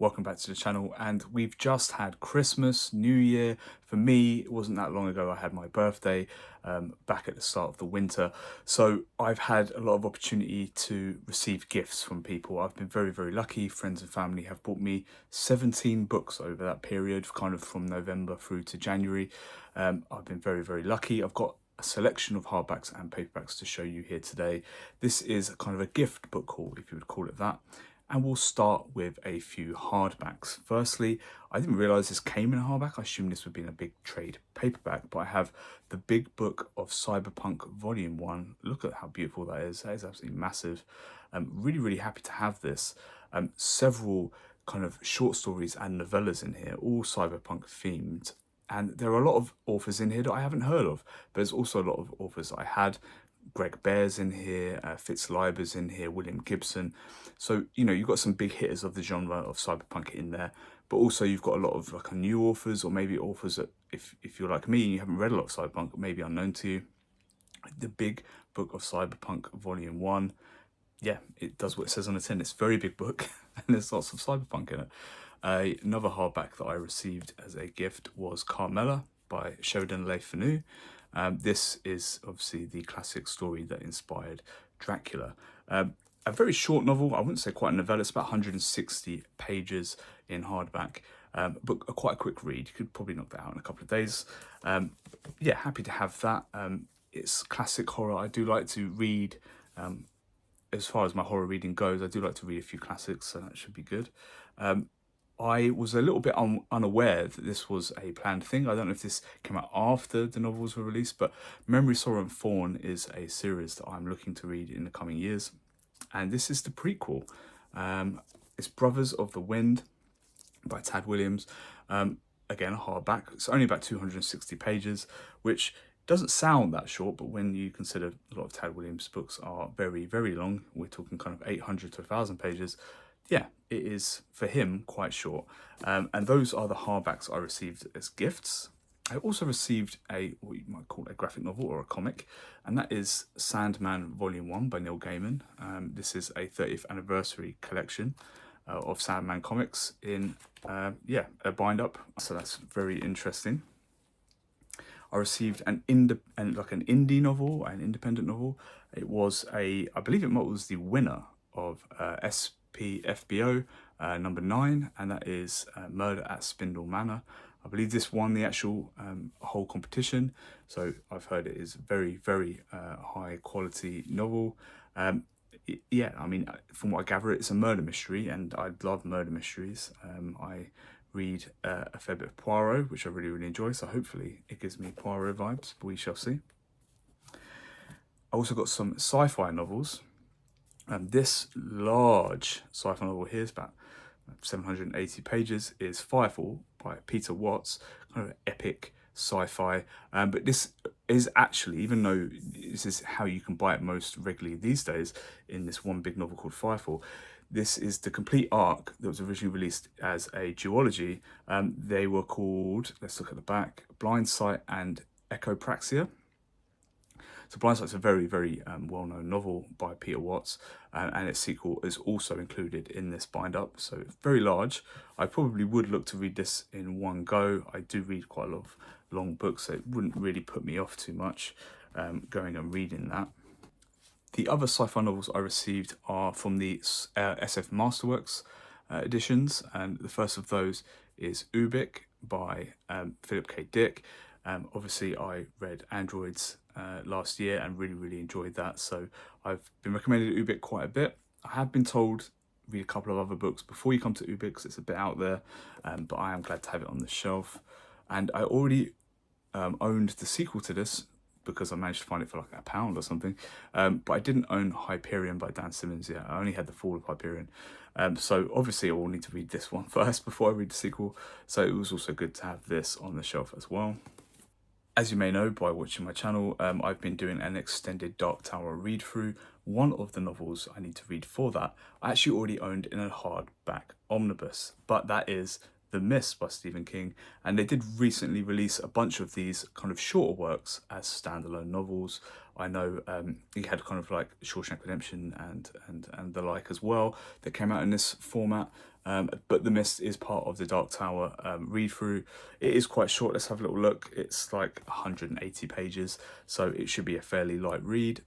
welcome back to the channel. And we've just had Christmas, New Year. For me, it wasn't that long ago I had my birthday, back at the start of the winter. So I've had a lot of opportunity to receive gifts from people. I've been very, very lucky. Friends and family have bought me 17 books over that period, kind of from November through to January. I've been very, very lucky. I've got a selection of hardbacks and paperbacks to show you here today. This is kind of a gift book haul, if you would call it that. And we'll start with a few hardbacks. Firstly, I didn't realise this came in a hardback. I assumed this would be in a big trade paperback, but I have the Big Book of Cyberpunk Volume 1. Look at how beautiful that is. That is absolutely massive. I'm really, really happy to have this. Several kind of short stories and novellas in here, all cyberpunk themed. And there are a lot of authors in here that I haven't heard of, but there's also a lot of authors I had. Greg Bear's in here, Fitz Leiber's in here, William Gibson. So, you know, you've got some big hitters of the genre of cyberpunk in there, but also you've got a lot of like new authors, or maybe authors that, if you're like me and you haven't read a lot of cyberpunk, maybe unknown to you. The Big Book of Cyberpunk Volume 1. Yeah, it does what it says on the tin. It's a very big book and there's lots of cyberpunk in it. Another hardback that I received as a gift was Carmela by Sheridan Le Fanu. This is obviously the classic story that inspired Dracula. A very short novel. I wouldn't say quite a novella. It's about 160 pages in hardback, but quite a quick read. You could probably knock that out in a couple of days. Yeah, happy to have that. It's classic horror. I do like to read, as far as my horror reading goes, I do like to read a few classics, so that should be good. I was a little bit unaware that this was a planned thing. I don't know if this came out after the novels were released, but Memory, Sorrow and Fawn is a series that I'm looking to read in the coming years. And this is the prequel. It's Brothers of the Wind by Tad Williams. Again, a hardback. It's only about 260 pages, which doesn't sound that short, but when you consider a lot of Tad Williams books are very, very long, we're talking kind of 800 to 1,000 pages. Yeah, it is, for him, quite short. And those are the hardbacks I received as gifts. I also received what you might call a graphic novel or a comic, and that is Sandman Volume 1 by Neil Gaiman. This is a 30th anniversary collection of Sandman comics in, a bind-up. So that's very interesting. I received an indie novel, an independent novel. It was I believe it was the winner of SPFBO number 9, and that is Murder at Spindle Manor. I believe this won the actual whole competition, so I've heard it is very, very high quality novel. Yeah, I mean, from what I gather, it's a murder mystery, and I love murder mysteries. I read a fair bit of Poirot, which I really, really enjoy, so hopefully it gives me Poirot vibes, but we shall see. I also got some sci-fi novels. This large sci-fi novel here is about 780 pages, is Firefall by Peter Watts, kind of epic sci-fi. But this is actually, even though this is how you can buy it most regularly these days, in this one big novel called Firefall, this is the complete arc that was originally released as a duology. They were called, let's look at the back, Blind Sight and Echopraxia. So Blind Sight is a very, very well-known novel by Peter Watts, and its sequel is also included in this bind-up. So very large. I probably would look to read this in one go. I do read quite a lot of long books, so it wouldn't really put me off too much going and reading that. The other sci-fi novels I received are from the SF Masterworks editions, and the first of those is Ubik by Philip K. Dick. Obviously, I read Androids last year and really, really enjoyed that, so I've been recommended Ubik quite a bit. I have been told read a couple of other books before you come to Ubik, because it's a bit out there, but I am glad to have it on the shelf. And I already owned the sequel to this, because I managed to find it for like £1 or something. But I didn't own Hyperion by Dan Simmons yet. I only had The Fall of Hyperion. So obviously I will need to read this one first before I read the sequel. So it was also good to have this on the shelf as well. As you may know by watching my channel, I've been doing an extended Dark Tower read through. One of the novels I need to read for that, I actually already owned in a hardback omnibus, but that is The Mist by Stephen King, and they did recently release a bunch of these kind of shorter works as standalone novels. I know he had kind of like Shawshank Redemption and the like as well that came out in this format. But The Mist is part of the Dark Tower read through. It is quite short. Let's have a little look. It's like 180 pages, so it should be a fairly light read.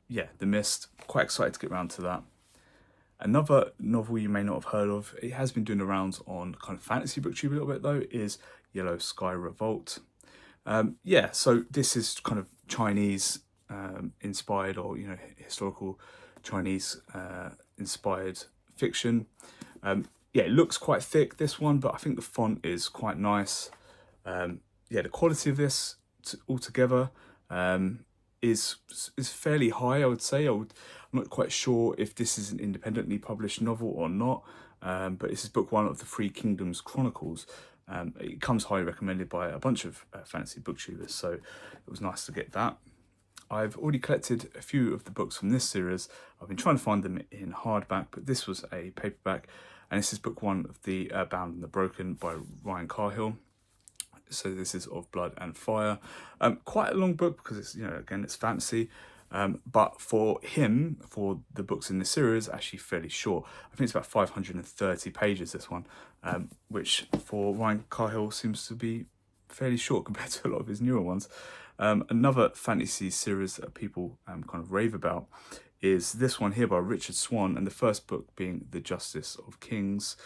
Yeah, The Mist. Quite excited to get around to that. Another novel you may not have heard of, it has been doing the rounds on kind of fantasy booktube a little bit though, is Yellow Sky Revolt. Yeah, so this is kind of Chinese inspired, or historical Chinese inspired fiction. Yeah, it looks quite thick, this one, but I think the font is quite nice. Yeah, the quality of this altogether is fairly high, I would say. I'm not quite sure if this is an independently published novel or not, but this is book one of the Three Kingdoms Chronicles. It comes highly recommended by a bunch of fantasy booktubers, so it was nice to get that. I've already collected a few of the books from this series. I've been trying to find them in hardback, but this was a paperback, and this is book one of the Bound and the Broken by Ryan Cahill. So this is Of Blood and Fire. Quite a long book because it's, again, it's fantasy. But for him, for the books in the series, actually fairly short. I think it's about 530 pages, this one, which for Ryan Cahill seems to be fairly short compared to a lot of his newer ones. Another fantasy series that people kind of rave about is this one here by Richard Swan, and the first book being The Justice of Kings.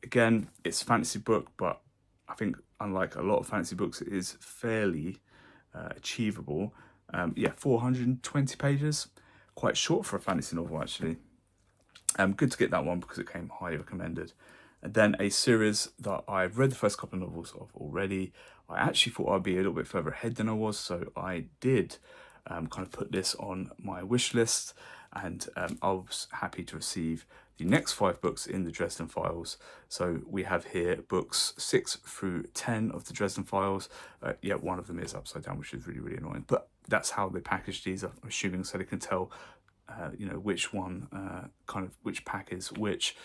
Again, it's a fantasy book, but I think unlike a lot of fantasy books, it is fairly achievable. Yeah, 420 pages, quite short for a fantasy novel actually. Good to get that one because it came highly recommended. And then a series that I've read the first couple of novels of already. I actually thought I'd be a little bit further ahead than I was, so I did kind of put this on my wish list, and I was happy to receive the next 5 books in the Dresden Files. So we have here books 6 through 10 of the Dresden Files. Yeah, one of them is upside down, which is really, really annoying. But that's how they package these, I'm assuming, so they can tell, which one, kind of which pack is which.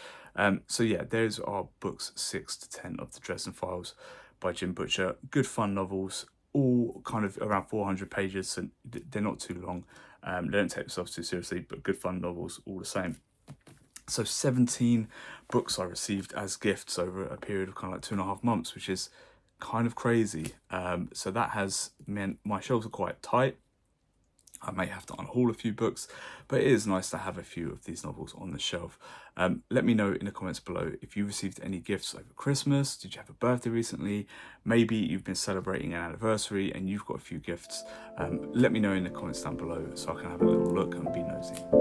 So yeah, those are books 6 to 10 of the Dresden Files by Jim Butcher. Good fun novels, all kind of around 400 pages, so they're not too long. They don't take themselves too seriously, but good fun novels all the same. So 17 books I received as gifts over a period of kind of like 2.5 months, which is kind of crazy. So that has meant my shelves are quite tight. I may have to unhaul a few books, but it is nice to have a few of these novels on the shelf. Let me know in the comments below if you received any gifts over Christmas. Did you have a birthday recently? Maybe you've been celebrating an anniversary and you've got a few gifts. Let me know in the comments down below so I can have a little look and be nosy.